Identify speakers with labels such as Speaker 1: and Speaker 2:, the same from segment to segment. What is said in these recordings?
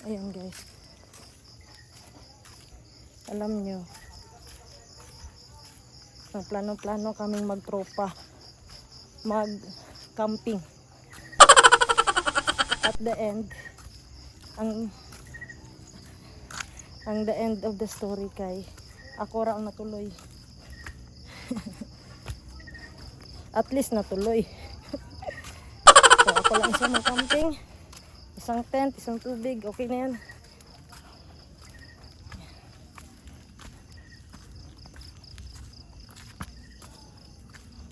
Speaker 1: Ayan guys. Alam nyo, plano-plano kaming magtropa, mag-camping. At the end, ang the end of the story kay ako ra ang natuloy. At least natuloy. So ako lang siya mag-camping. Isang tent, isang tubig, okay na yan.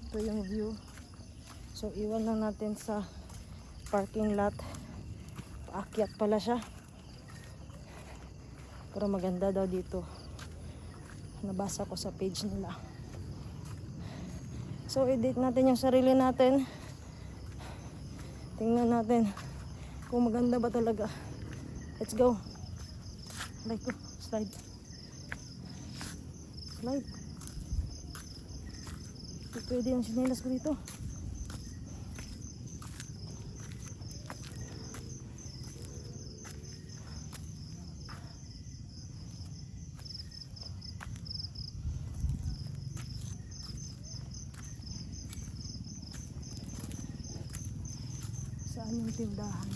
Speaker 1: Ito yung view. So iwan lang natin sa parking lot. Paakyat pala siya. Pero maganda daw dito. Nabasa ko sa page nila. So edit natin yung sarili natin. Tingnan natin kung maganda ba talaga. Let's go. Like go. Slide. Slide. Pwede yung sinelas ko dito. Saan yung tindahan?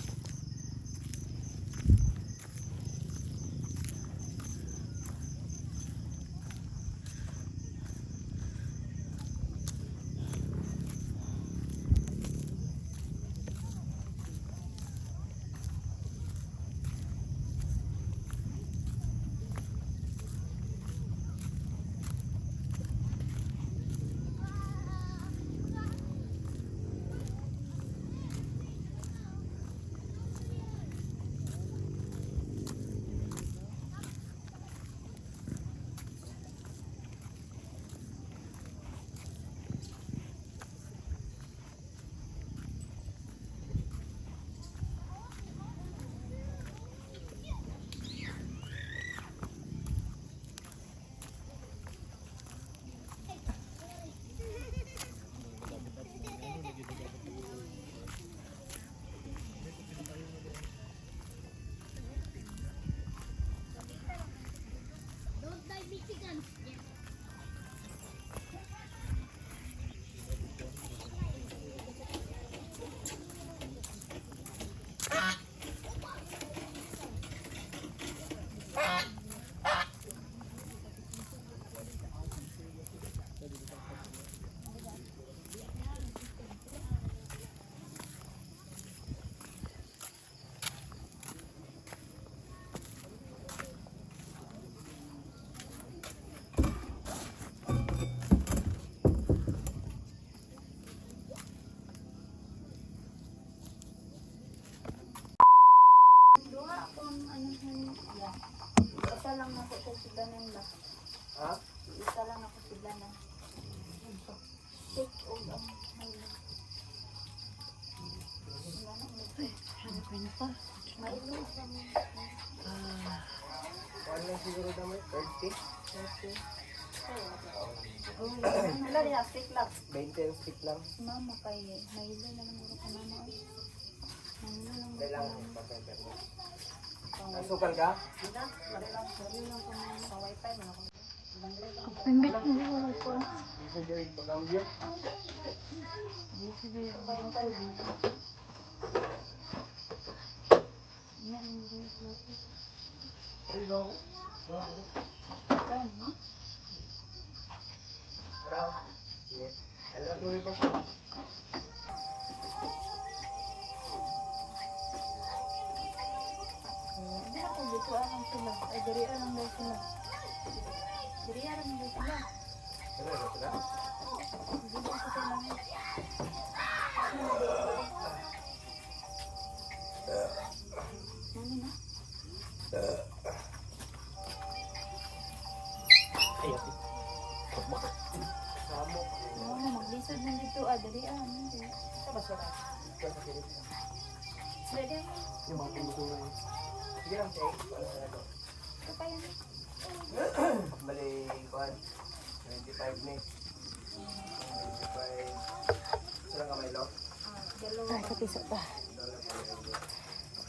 Speaker 2: Isa lang ako sa sibanan ba?
Speaker 3: Ha?
Speaker 2: Isa lang ako sa sibanan. Take all ang Milo.
Speaker 1: Ano pa yun pa?
Speaker 2: Milo.
Speaker 3: Kuhaan lang siguro naman, 30?
Speaker 2: Wala rin, stick lang.
Speaker 3: 20 ang stick lang.
Speaker 2: Si mama kay Milo naman muro ka mama. Milo lang muro ka
Speaker 3: Kailangan
Speaker 2: mama.
Speaker 3: pa-pepper mo. Asukal ka?
Speaker 2: Lari lang ka mama. Sa wifi mo ako.
Speaker 1: Pimbit mo wala po.
Speaker 3: Isa dyan, pag-ambyo. Ay, go. Bravo. Yes. Alam mo rin pa po.
Speaker 2: Hindi na kung dito lang sila. Ay, dirian lang daw sila. Dirian lang daw sila.
Speaker 3: Ano na sila?
Speaker 2: Dito ako sila. Ano na?
Speaker 3: Ay, ati. Samo.
Speaker 2: Oo, maglisod na dito. Dirian. Hindi.
Speaker 3: Ito ba sarap? Ito sa kilit.
Speaker 2: Dirian.
Speaker 3: Yung mga tumutungan. Sige lang, Chay. Ano sa ito?
Speaker 2: Ito pa yan.
Speaker 3: Bali, kuhan. 95 na eh. 95. Saan ka may lock?
Speaker 2: Dalawa.
Speaker 1: Ay, kapisa pa.
Speaker 3: $1.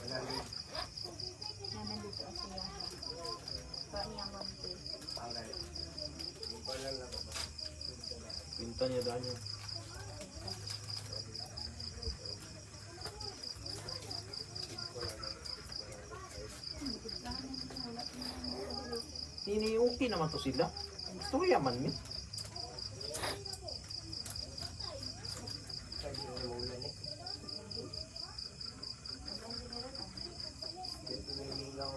Speaker 3: 100.
Speaker 4: Punta niya daan yun. Ini okay naman to sila. Gusto ko yaman mi.
Speaker 3: Pwede yung umulan eh. Dito may ligaw.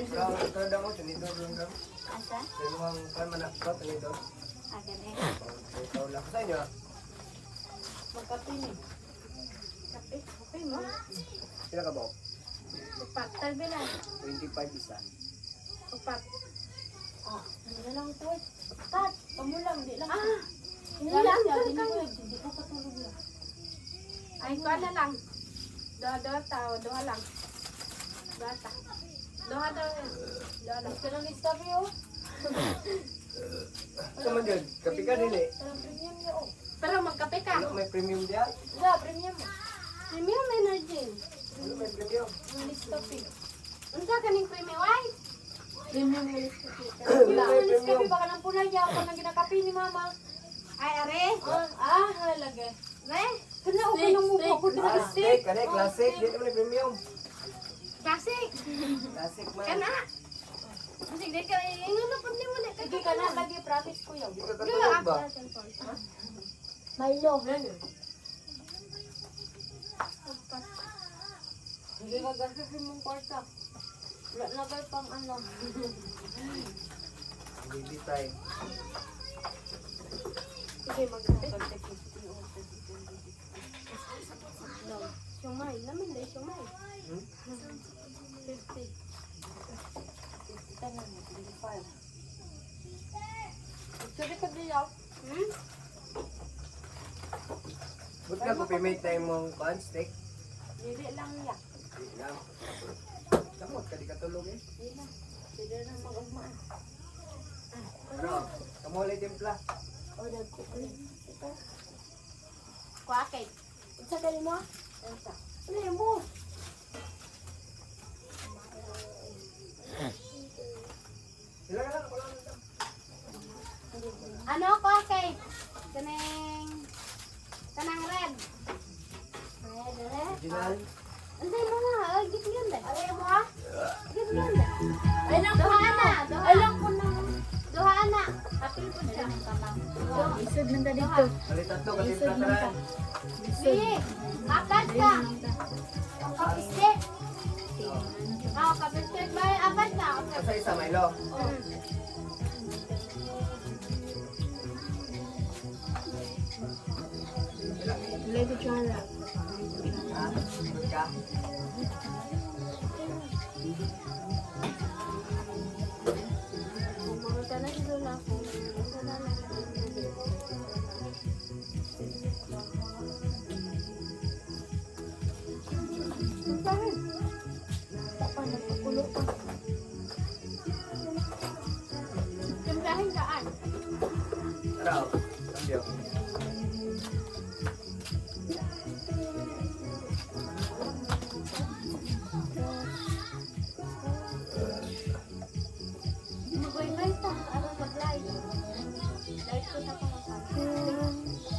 Speaker 3: Kalau ito daw mo, tunito doon daw.
Speaker 2: Asa?
Speaker 3: Pero mga kan manakot, tunito.
Speaker 2: Agan eh.
Speaker 3: Ito lang sa inyo.
Speaker 1: Magkape ni. Kape? Kape mo?
Speaker 3: Sila ka ba?
Speaker 1: Upat. Tagbilan.
Speaker 3: 25 isa.
Speaker 1: Upat.
Speaker 2: Oh, ano na lang ito eh. Kat, pamulang, di lang.
Speaker 1: Ah!
Speaker 2: Nilang hindi ko patulog lang.
Speaker 1: Ay, ko na lang. Doha tao. Doha lang. Doha ta. Doha daw yan. Doha lang.
Speaker 2: Ito lang istorya oh.
Speaker 3: Sa man dyan, kapi ka dili.
Speaker 2: Parang premium niya oh.
Speaker 1: Pero magkape ka.
Speaker 3: Ano may premium diyan?
Speaker 2: Wala, premium mo.
Speaker 1: Premium energy.
Speaker 3: Ano may premium?
Speaker 2: English coffee.
Speaker 1: Unsa kaning premium ay?
Speaker 2: Premium English coffee.
Speaker 3: Wala may
Speaker 2: English
Speaker 3: premium.
Speaker 2: coffee, baka nang pula niya ako nang ginakapi ni mama.
Speaker 1: Ay, are.
Speaker 2: Halaga.
Speaker 1: Ne?
Speaker 2: Kana ako
Speaker 1: Steak,
Speaker 2: nang mubo
Speaker 1: steak.
Speaker 2: ako
Speaker 3: Ah,
Speaker 2: na
Speaker 3: steak, kani classic, di naman may premium.
Speaker 1: Classic.
Speaker 3: Classic man.
Speaker 1: Kana. Sige, di ka ingon na pud nimo na
Speaker 2: Sige ka na, lagi promise ko yun.
Speaker 3: Di ka katulog ba?
Speaker 2: Milo. Hindi ka gasasin mong kwarta. Wala na kayo pang ano.
Speaker 3: Baby time.
Speaker 2: Sige, mag-contact you.
Speaker 1: No. Siomay, naman dai siomay.
Speaker 3: Hmm?
Speaker 2: 50. 50 na, 25. Sige ka diyaw.
Speaker 3: Ba't ka kupimate na yung mong pan steak?
Speaker 2: Dili lang niya.
Speaker 3: Di lang. Samot ka di katulog eh.
Speaker 2: Dili lang. Dili na mag-ugmaan.
Speaker 3: Ano? Kamuli timpla.
Speaker 2: O, nagkukulit. Ito.
Speaker 1: Kuakay.
Speaker 2: Isa ka rin mo? Isa. Ano yan mo?
Speaker 3: Sila ka lang, wala lang ito.
Speaker 1: Ano kuakay? Kanang red.
Speaker 3: Original.
Speaker 1: Antay mo nga, git ganda.
Speaker 2: Ano mo ha?
Speaker 1: Git ganda.
Speaker 2: Ay lang
Speaker 1: Duha na,
Speaker 2: Ay lang ko na.
Speaker 1: Duha na.
Speaker 2: Apil po siya.
Speaker 1: Isod lang ta dito.
Speaker 3: Balitan to, katimpla taran.
Speaker 1: Si, apat ka. Kapistik. Kapistik ba? Apat ka.
Speaker 3: Sa isa, Milo.
Speaker 1: Lady Chara.
Speaker 3: Ha? Good ka?
Speaker 1: Mga tanay dito na ako. Timplahin kaan.
Speaker 3: Tara, cambio.
Speaker 1: Mag-live ta. Ano mag-live? Live ko sa pangasabi.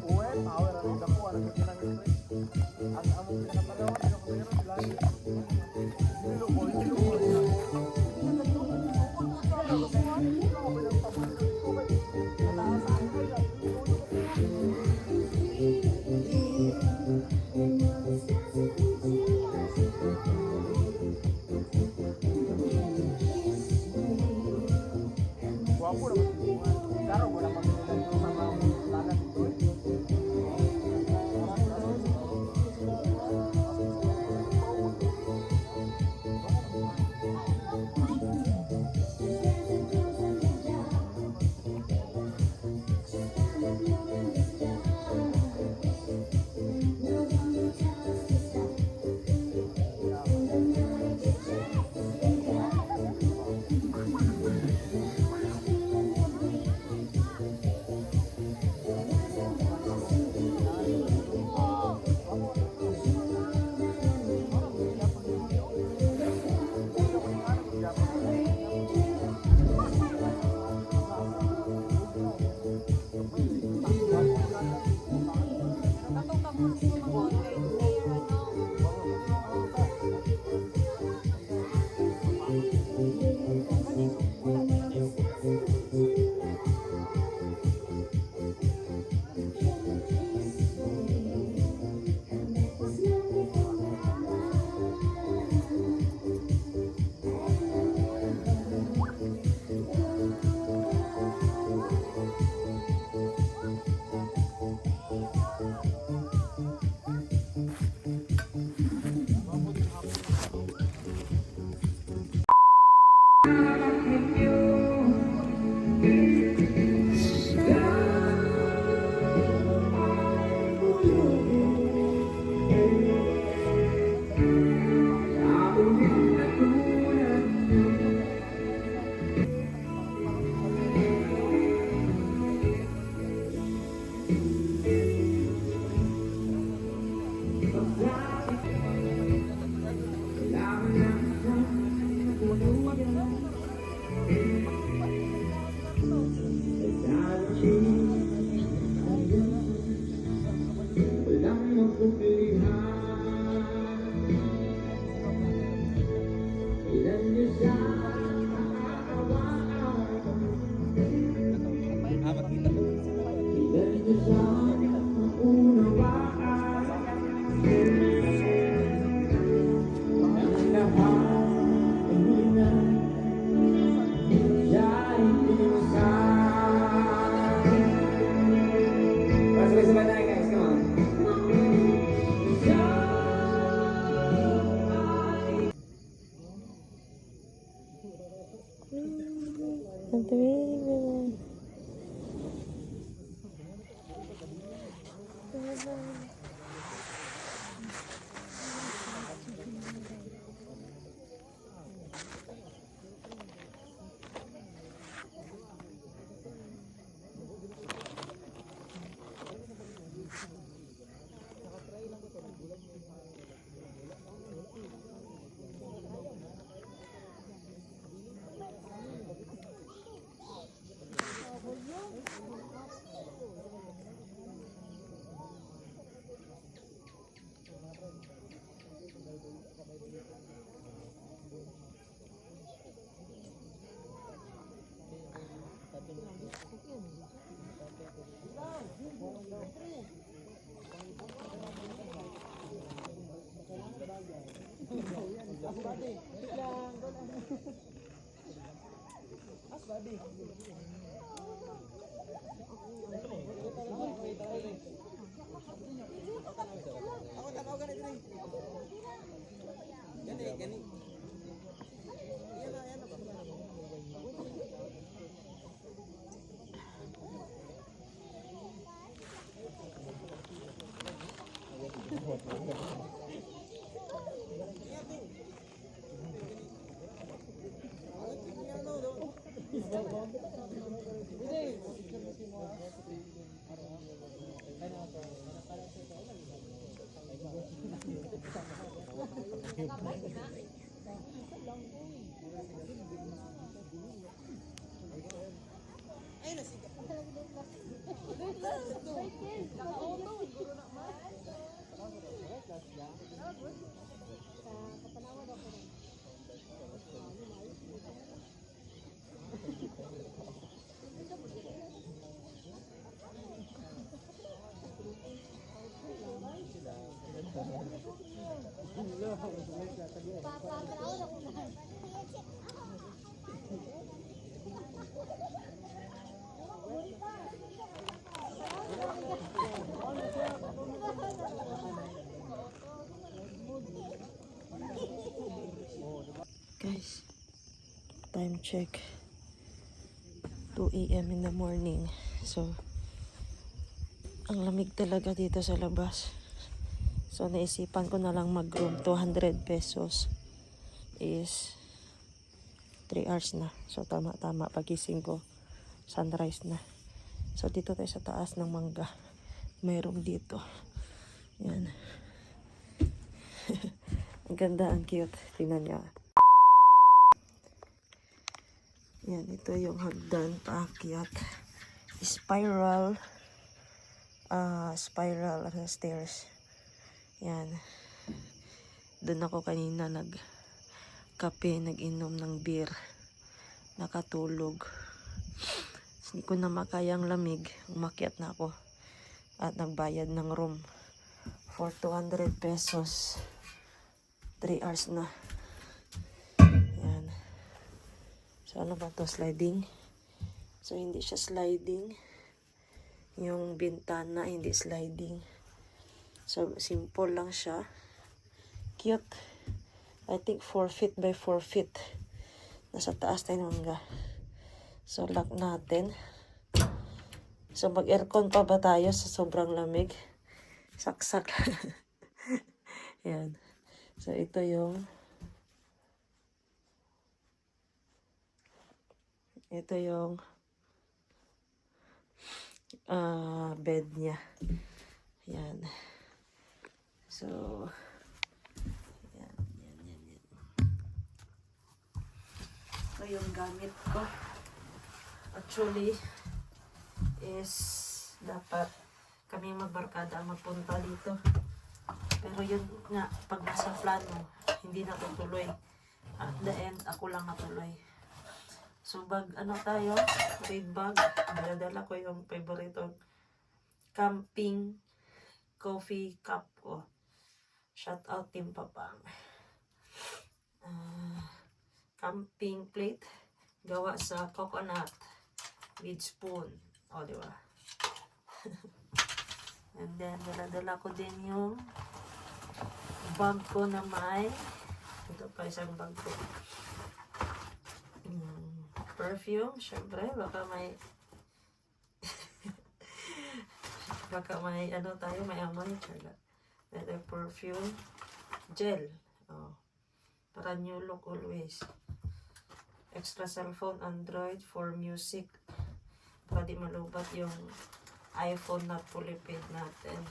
Speaker 3: Uwe, power ang dako, ang kinang pre. Ang among pinapalawan, ang pero sila. Dilo ko, dilo ko. Wapo naman. Klaro, wala pa sila yung mga talan dito.
Speaker 1: Guys, time check. 2 a.m. in the morning. So, ang lamig talaga dito sa labas. So, naisipan ko na lang mag-room. 200 pesos is 3 hours na. So, tama-tama. Pagising ko, sunrise na. So, dito tayo sa taas ng mangga. May room dito. Yan. Ang ganda, ang cute. Tingnan niyo. Yan, ito yung hagdan, paakyat. Spiral stairs. Yan. Doon ako kanina nagkape, nag-inom ng beer. Nakatulog. Hindi ko na makayang lamig. Umakyat na ako. At nagbayad ng room for 200 pesos. 3 hours na. Yan. So, ano ba to? Sliding? So, hindi siya sliding. Yung bintana, hindi sliding. So, simple lang siya. Cute. I think 4 feet by 4 feet. Nasa taas tayo hangga. So, lock natin. So, mag-aircon pa ba tayo sa sobrang lamig? Saksak. Yan. So, ito yung bed niya. Yan. So, yan. Ito yung gamit ko. Actually, is dapat kami magbarkada ang magpunta dito. Pero yun nga, pag nasa plano, hindi natutuloy. At the end, ako lang natuloy. So, ano tayo? Red bag. Dala ko yung favorite camping coffee cup ko. Shout out Team Papang. Camping plate. Gawa sa coconut with spoon. O, diba? And then, dala ko din yung bag ko na may ito pa isang bag ko. Perfume, syempre, baka may ano tayo, may amoy, tsaka. Then, perfume, gel. Oh. Para new look always. Extra cellphone, Android for music. Para di malubat yung iPhone na fully paid natin.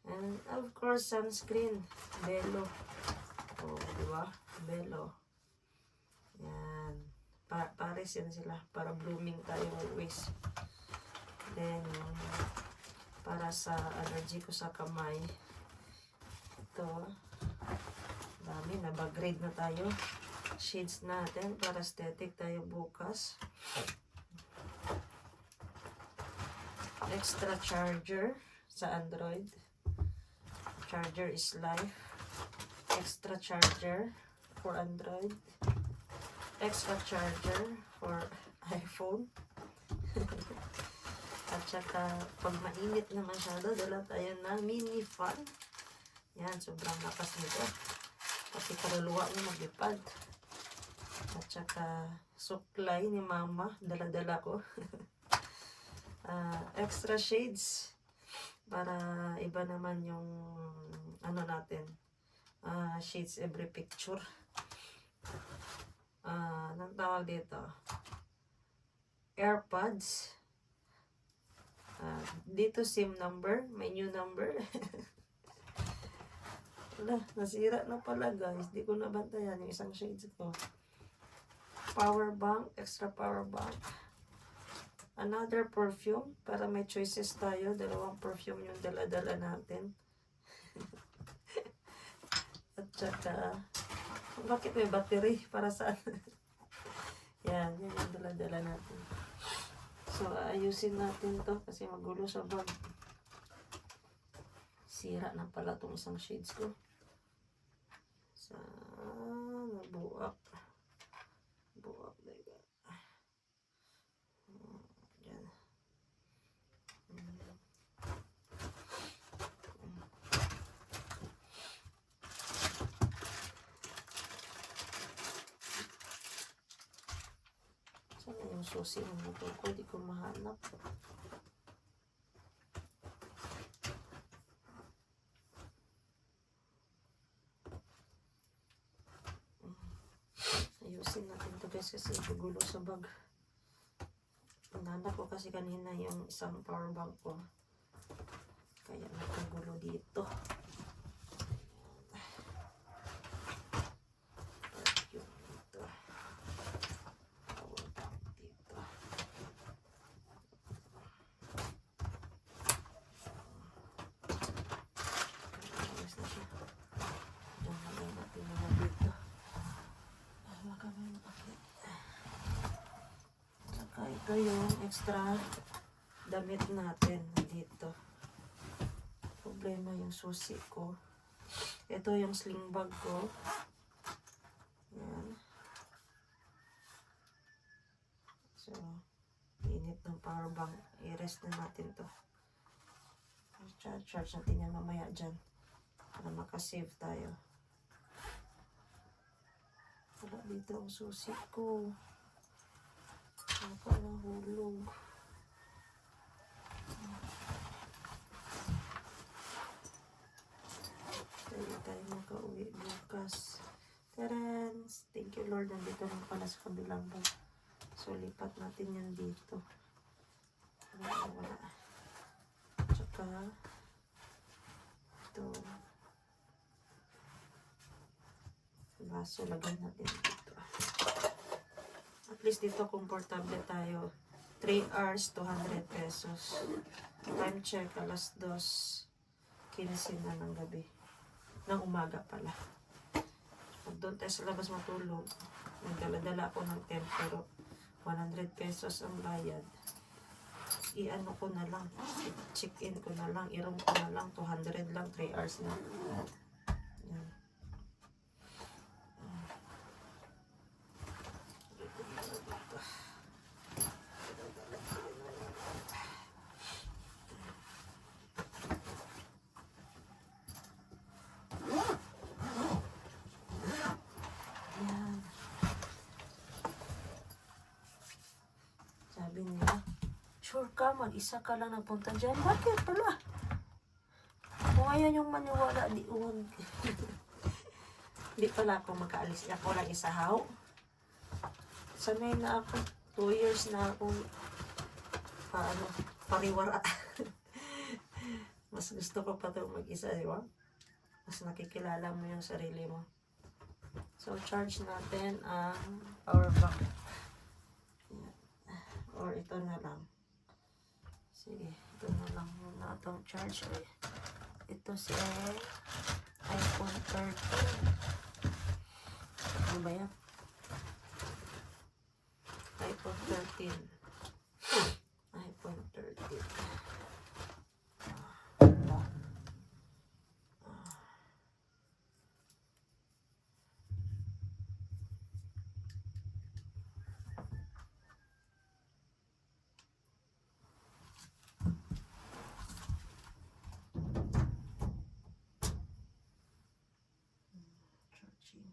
Speaker 1: And of course, sunscreen. Belo. Oh, diba? Belo. Yan. Pares yan sila. Para blooming tayo always. Then, para sa allergy ko sa kamay. Ito. Dami. Nabag-grade na tayo. Shades natin. Para aesthetic tayo bukas. Extra charger sa Android. Charger is life. Extra charger for Android. Extra charger for iPhone. At saka, pag mainit na masyado, dala tayo ng mini fan. Yan, sobrang lakas nito. Pati kaluluwa mo maglipad. At saka, supply ni mama. Dala-dala ko. Extra shades para iba naman yung ano natin, shades every picture. Anong tawag dito? AirPods. Dito SIM number, may new number. Wala, nasira na pala guys, di ko nabantayan yung isang shades ko. Power bank, extra power bank. Another perfume, para may choices tayo. Dalawang perfume yung dala-dala natin. At saka, bakit may battery? Para saan? Yan yung dala-dala natin. So, ayusin natin to kasi magulo sa bag. Sira na pala itong isang shades ko. Sa nabuak. Buak na yun. Yan. Saan na yung susi ng motor ko? Di ko mahanap. Ayusin natin to guys kasi gugulo sa bag. Nahanap ko kasi kanina yung isang power bank ko. Kaya nakagulo dito. Yung dito. Power bank dito. Ayos na siya. Diyan na lang natin mga dito. Baka may makakit. Saka ito yung extra damit natin dito. Problema yung susi ko. Ito yung sling bag ko. Yan. So, init ng power bank. I-rest na natin to. Charge natin yan mamaya dyan. Para makasave tayo. Wala dito ang susi ko. Baka nahulog. Kaya tayo makauwi bukas. Tarans! Thank you Lord. Nandito lang pala sa kabilang bag. So, lipat natin yan dito. Wala. Tsaka, ito. Baso, lagay natin dito. At least dito, komportable tayo. 3 hours, 200 pesos. Time check, alas 2:15 na ng gabi. Ng umaga pala. Pag doon tayo sa labas matulog, nagdala-dala ako ng tent, pero 100 pesos ang bayad. I-ano ko na lang, check-in ko na lang, i-room ko na lang, 200 lang, 3 hours na. Yan. Yan. Sabi nila, sure ka, mag-isa ka lang nagpunta dyan. Bakit pala? Kung ayaw yung maniwala, di huwag. Di pala ako makaalis. Ako lang isahaw. Sanay na ako. 2 years na akong pariwara. Mas gusto ko pa ito mag-isa, di ba? Mas nakikilala mo yung sarili mo. So, charge natin ang power bank. Or ito na lang. Sige, ito na lang muna itong charge. Ito si iPhone 13. Ano ba yan? iPhone 13. iPhone 13. Charging.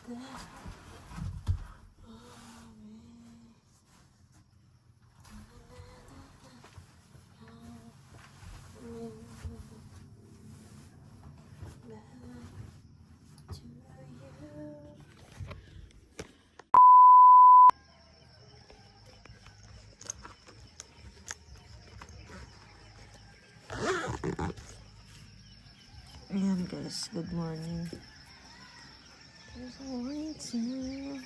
Speaker 1: Ayan guys, good morning. There's a waiting.